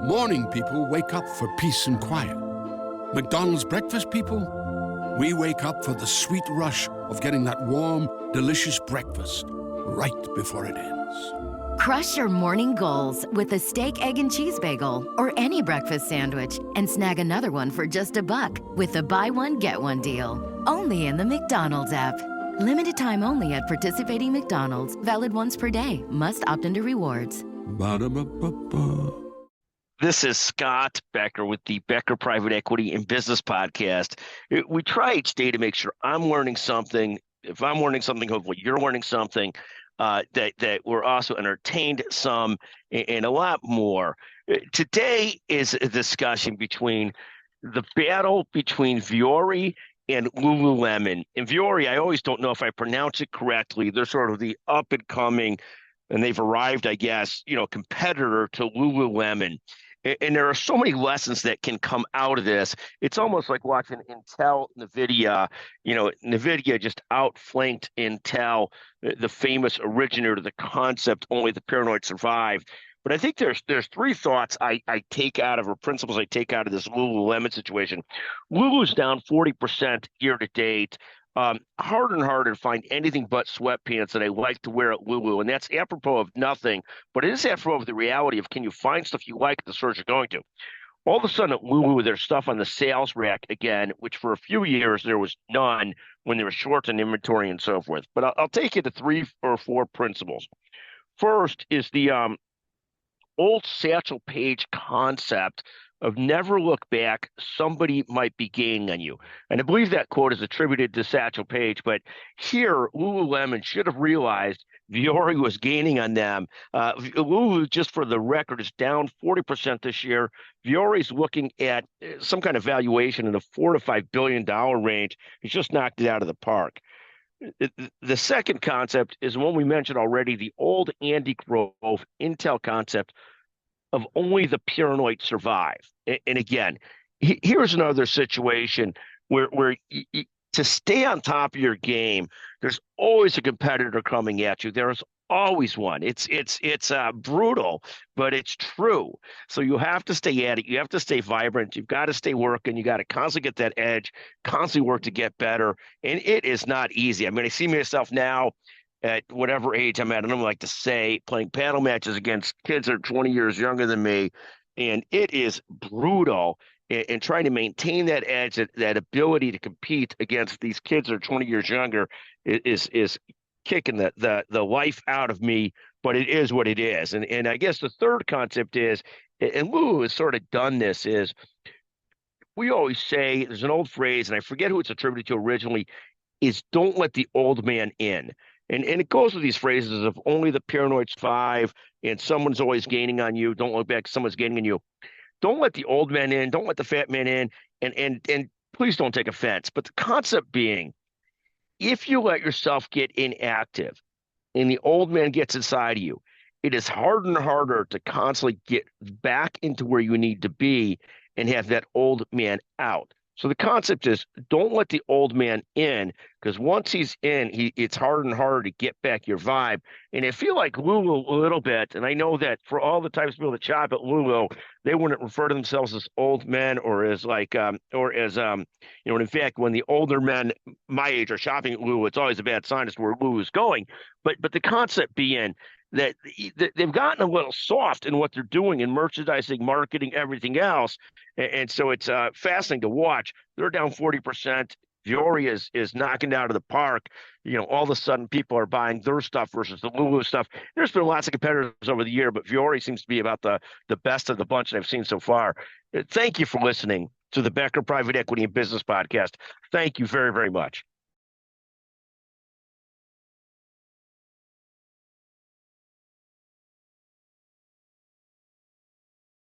Morning people wake up for peace and quiet. McDonald's breakfast people, we wake up for the sweet rush of getting that warm, delicious breakfast right before it ends. Crush your morning goals with a steak, egg, and cheese bagel or any breakfast sandwich and snag another one for just $1 with the buy one, get one deal. Only in the McDonald's app. Limited time only at participating McDonald's. Valid once per day. Must opt into rewards. Ba-da-ba-ba-ba. This is Scott Becker with the Becker Private Equity and Business Podcast. We try each day to make sure I'm learning something. If I'm learning something, hopefully you're learning something, that we're also entertained some and a lot more. Today is a discussion between the battle between Vuori and Lululemon. And Vuori, I always don't know if I pronounce it correctly. They're sort of the up-and-coming, and they've arrived, I guess, competitor to Lululemon. And there are so many lessons that can come out of this. It's almost like watching Intel, NVIDIA. NVIDIA just outflanked Intel, the famous originator of the concept, only the paranoid survive. But I think there's three thoughts I take out of, or principles I take out of this Lululemon situation. Lulu's down 40% year to date. Harder and harder to find anything but sweatpants that I like to wear at Lulu, and that's apropos of nothing, but it is apropos of the reality of, can you find stuff you like at the stores you're going to? All of a sudden at Lulu, there's stuff on the sales rack again, which for a few years there was none when there was shorts in inventory and so forth. But I'll take you to 3 or 4 principles. First is the old Satchel Paige concept of never look back, somebody might be gaining on you. And I believe that quote is attributed to Satchel Paige, but here Lululemon should have realized Vuori was gaining on them. Lulu, just for the record, is down 40% this year. Vuori's looking at some kind of valuation in the $4 to $5 billion range. He's just knocked it out of the park. The second concept is one we mentioned already, the old Andy Grove Intel concept of only the paranoid survive. And again, here's another situation where to stay on top of your game, there's always a competitor coming at you. There's always one. It's brutal, but it's true. So you have to stay at it. You have to stay vibrant. You've got to stay working. You got to constantly get that edge, constantly work to get better. And it is not easy. I mean, I see myself now at whatever age I'm at, I don't like to say, playing paddle matches against kids that are 20 years younger than me. And it is brutal. And trying to maintain that edge, that ability to compete against these kids that are 20 years younger is kicking the life out of me, but it is what it is. And I guess the third concept is, and Lou has sort of done this, is we always say, there's an old phrase, and I forget who it's attributed to originally, is don't let the old man in. And it goes with these phrases of only the paranoid survive, and someone's always gaining on you. Don't look back, someone's gaining on you. Don't let the old man in. Don't let the fat man in. And please don't take offense. But the concept being, if you let yourself get inactive and the old man gets inside of you, it is harder and harder to constantly get back into where you need to be and have that old man out. So the concept is, don't let the old man in, because once he's in, it's harder and harder to get back your vibe. And I feel like Lulu a little bit, and I know that for all the types of people that shop at Lulu, they wouldn't refer to themselves as old men or as in fact, when the older men my age are shopping at Lulu, it's always a bad sign as to where Lulu is going. But the concept being that they've gotten a little soft in what they're doing in merchandising, marketing, everything else. And so it's fascinating to watch. They're down 40%. Vuori is knocking it out of the park. All of a sudden people are buying their stuff versus the Lulu stuff. There's been lots of competitors over the year, but Vuori seems to be about the best of the bunch that I've seen so far. Thank you for listening to the Becker Private Equity and Business Podcast. Thank you very, very much.